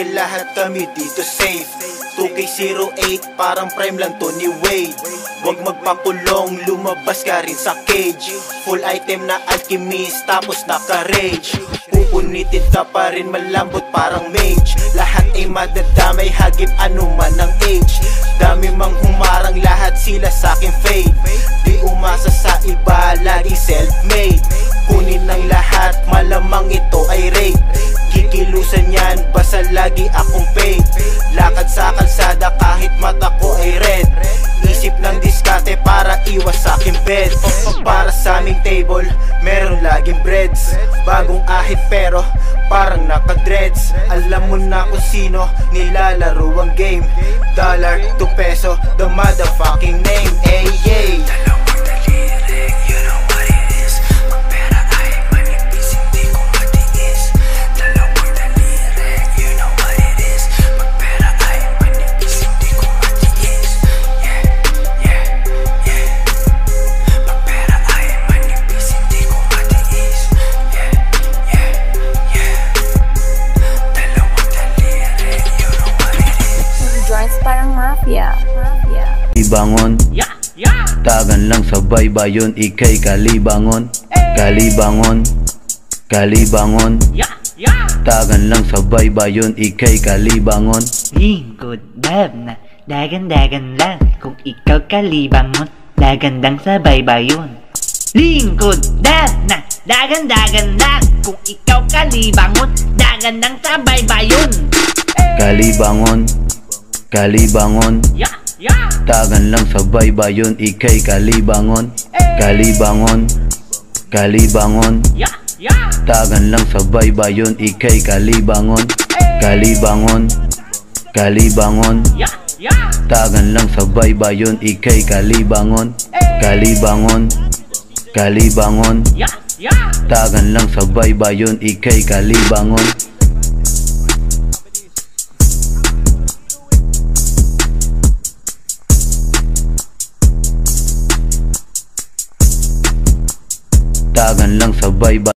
dahil lahat kami dito safe. 2K08 parang prime lang to ni Wade. Huwag magpakulong, lumabas ka rin sa cage. Full item na alchemist tapos naka-rage. Pupunitin ka pa rin malambot parang mage. Lahat ay madadamay hagip anuman ang age. Dami mang humarang lahat sila saking fade. Di umasa sa iba, lagi self-made. Kunin ng lahat, malamang ito ay rape. Kikilusan yan, basta lagi akong paid. Lakad sa kalsada kahit mata ko ay red. Isip ng diskarte para iwas sa aking bed. Para sa aming table, meron laging breads. Bagong ahit pero parang naka-dreads. Alam mo na kung sino nilalaro ang game. Dollar to peso, the motherfucking name. Ay, yay. Parang mafia. Kalibangon, tagan lang sa baybayon, ikay kalibangon. Kalibangon, kalibangon, tagan lang sa baybayon, ikay kalibangon. Lingkod, dab na, dagan-dagan lang. Kung ikaw kalibangon, dagandang sa baybayon. Lingkod, dab na, dagan-dagan lang. Kung ikaw kalibangon, dagandang sa baybayon. Kalibangon, kalibangon, tagan lang sa baybayon, ikay kalibangon. Kalibangon, kalibangon, tagan lang sa baybayon, ikay kalibangon. Kalibangon, kalibangon, tagan lang sa baybayon, ikay kalibangon. Kalibangon, kalibangon, tagan lang sa baybayon, ikay kalibangon. Tagan lang sa baybayon.